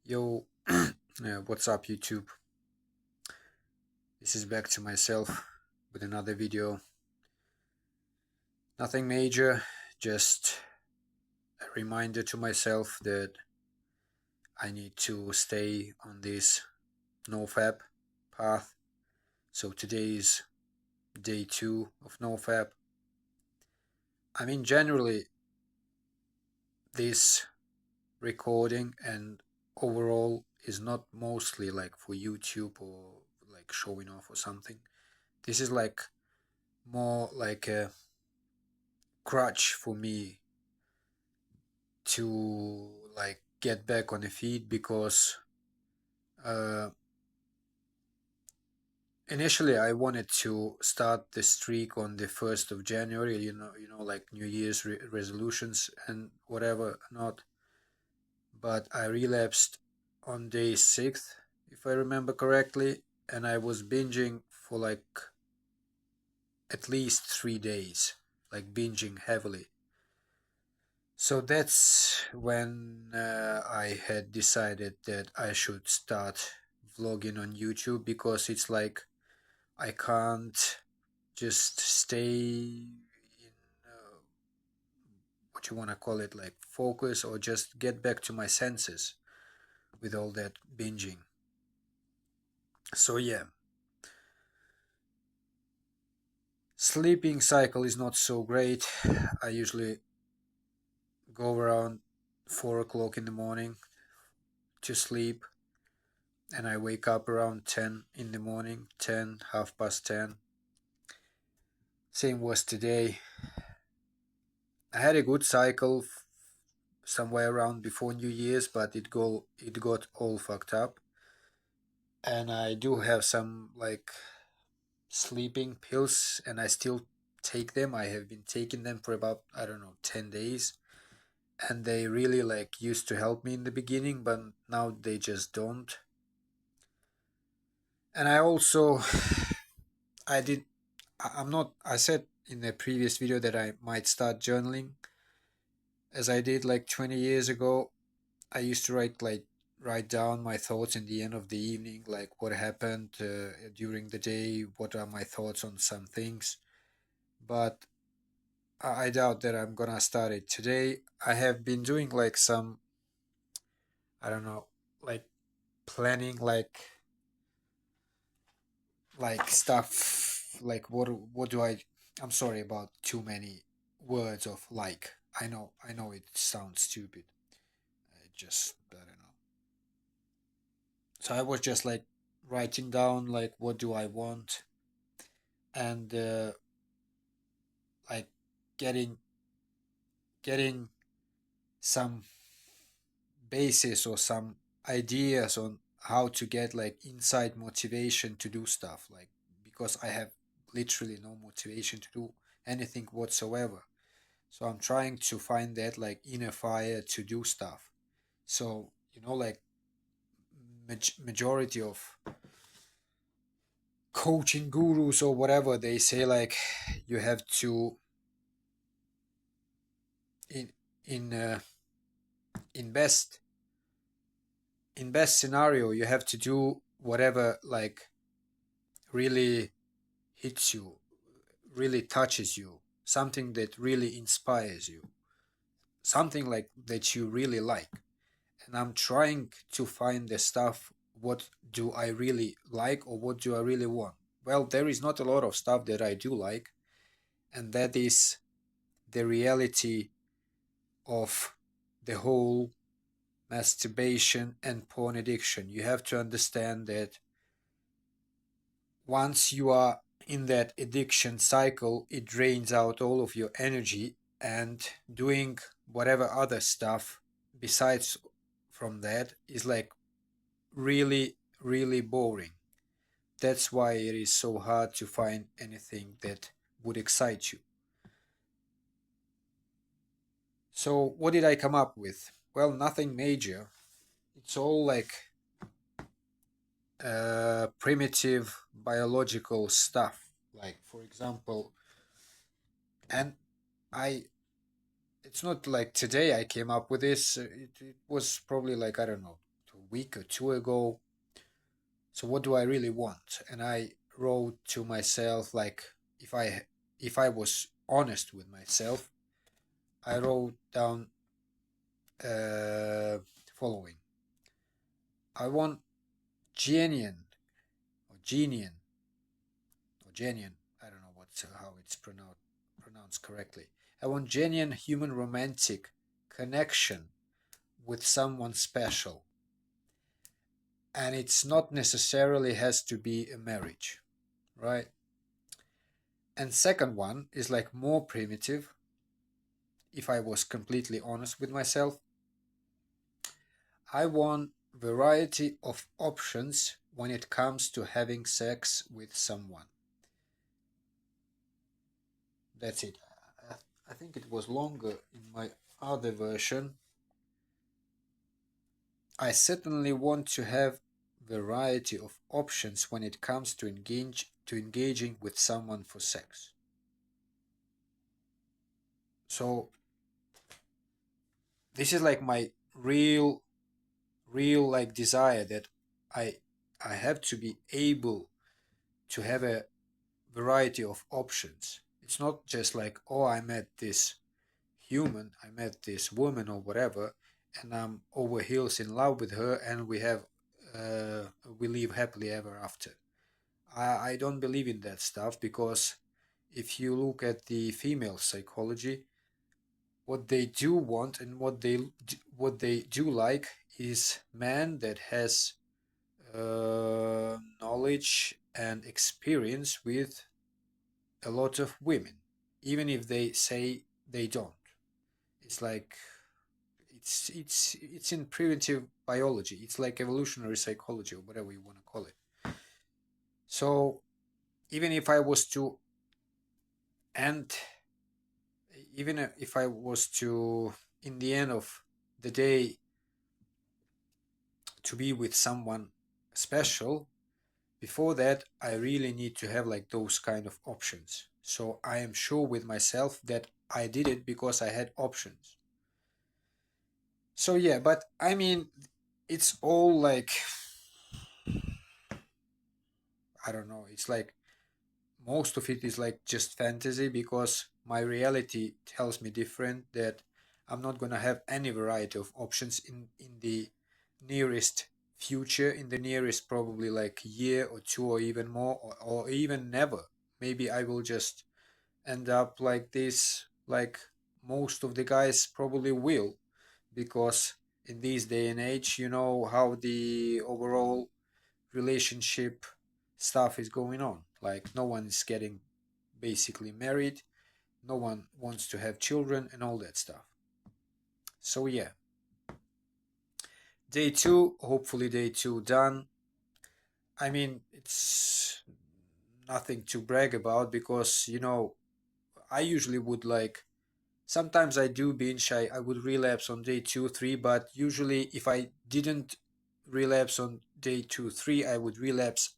Yo, what's up, YouTube? This is back to myself with another video. Nothing major, just a reminder to myself that I need to stay on this Nofap path. So today is day 2 of Nofap. I mean, generally, this recording and overall is not mostly like for YouTube or like showing off or something. This is like more like a crutch for me to like get back on the feet because uh, initially I wanted to start the streak on the 1st of January, like New Year's resolutions and whatever not, but I relapsed on day 6th, if I remember correctly, and I was binging for like at least 3 days, like binging heavily. So that's when I had decided that I should start vlogging on YouTube, because it's like I can't just stay in what you want to call it, like focus or just get back to my senses with all that binging. So yeah, sleeping cycle is not so great. I usually go around 4 o'clock in the morning to sleep, and I wake up around 10 in the morning, 10, half past 10. Same was today. I had a good cycle somewhere around before New Year's, but it got all fucked up. And I do have some like sleeping pills, and I still take them. I have been taking them for about, I don't know, 10 days. And they really like used to help me in the beginning, but now they just don't. And I also I did I'm not I said in the previous video that I might start journaling, as I did like 20 years ago. I used to write down my thoughts in the end of the evening, like what happened during the day, what are my thoughts on some things. But I doubt that I'm gonna start it today. I have been doing like some, I don't know, like planning, like stuff, like what do I'm sorry about too many words of like. I know it sounds stupid. I don't know. So I was just like writing down like what do I want, and like getting getting some basis or some ideas on how to get like inside motivation to do stuff, like because I have literally no motivation to do anything whatsoever. So I'm trying to find that like inner fire to do stuff. So like majority of coaching gurus or whatever, they say like you have to in in in best in best scenario you have to do whatever like really hits you, really touches you, something that really inspires you, something like that you really like. And I'm trying to find the stuff, what do I really like or what do I really want. Well, there is not a lot of stuff that I do like, and that is the reality of the whole masturbation and porn addiction. You have to understand that once you are in that addiction cycle, it drains out all of your energy, and doing whatever other stuff besides from that is like really, really boring. That's why it is so hard to find anything that would excite you. So, what did I come up with? Well, nothing major. It's all like primitive biological stuff. Like, for example, and I it's not like today I came up with this. It was probably like, I don't know, week or two ago. So what do I really want? And I wrote to myself, like, if I was honest with myself, I wrote down uh, following. I want genuine or genuine or genuine. I don't know how it's pronounced correctly. I want genuine human romantic connection with someone special, and it's not necessarily has to be a marriage, right? And second one is like more primitive. If I was completely honest with myself, I want variety of options when it comes to having sex with someone. That's it. I think it was longer in my other version. I certainly want to have variety of options when it comes to engaging with someone for sex. So this is like my real like desire that I I have to be able to have a variety of options. It's not just like, oh, I met this human, I met this woman or whatever, and I'm over heels in love with her, and we live happily ever after. I don't believe in that stuff, because if you look at the female psychology, what they do want and what they do like is man that has knowledge and experience with a lot of women, even if they say they don't. It's like it's in primitive biology. It's like evolutionary psychology or whatever you want to call it. So even if I was to end, even if I was to, in the end of the day, to be with someone special, before that, I really need to have like those kind of options. So I am sure with myself that I did it because I had options. So yeah, but I mean, it's all like, I don't know, it's like most of it is like just fantasy, because my reality tells me different, that I'm not going to have any variety of options in the nearest future, in the nearest probably like year or two or even more, or even never. Maybe I will just end up like this, like most of the guys probably will, because in this day and age, you know how the overall relationship stuff is going on. Like, no one is getting basically married, no one wants to have children, and all that stuff. So, yeah, day two, hopefully, day two done. I mean, it's nothing to brag about, because, I usually would like, sometimes I do binge, I would relapse on day two, three, but usually if I didn't relapse on day two, three, I would relapse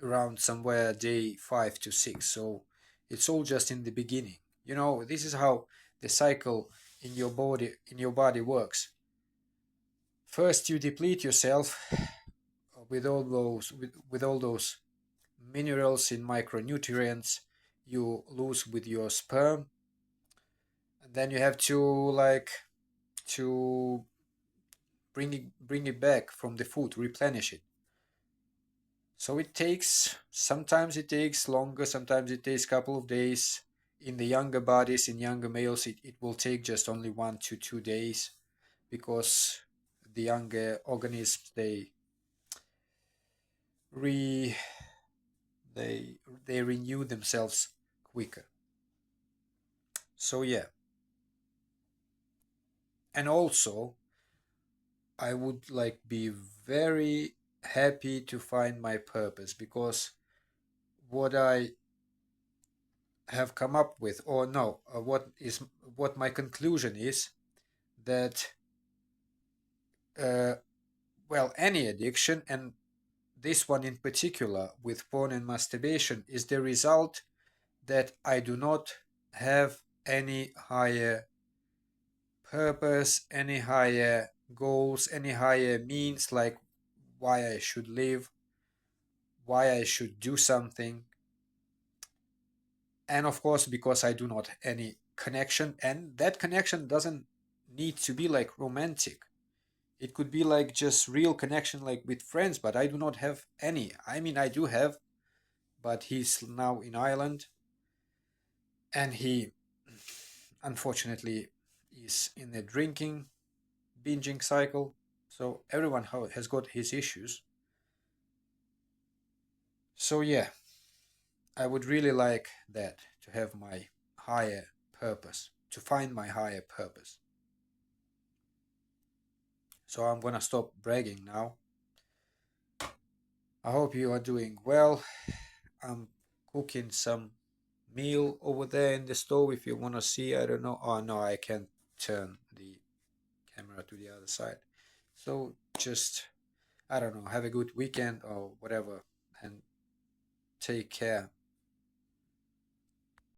around somewhere day 5 to 6. So it's all just in the beginning. This is how the cycle in your body works. First, you deplete yourself with all those minerals in micronutrients you lose with your sperm, and then you have to like to bring it back from the food, replenish it. So sometimes it takes longer, sometimes it takes a couple of days. In the younger bodies, in younger males, it will take just only 1 to 2 days, because the younger organisms, re they renew themselves quicker. So yeah, and also I would like be very happy to find my purpose, because what I have come up with, or no, what my conclusion is, that uh, well, any addiction, and this one in particular with porn and masturbation, is the result that I do not have any higher purpose, any higher goals, any higher means, like why I should live, why I should do something. And of course, because I do not any connection, and that connection doesn't need to be like romantic. It could be like just real connection, like with friends, but I do not have any. I mean, I do have, but he's now in Ireland, and he unfortunately is in a drinking, binging cycle. So everyone has got his issues. So yeah, I would really like that, to have my higher purpose, to find my higher purpose. So I'm gonna stop bragging now. I hope you are doing well. I'm cooking some meal over there in the stove if you want to see. I don't know. Oh no, I can't turn the camera to the other side. So just, I don't know, have a good weekend or whatever, and take care.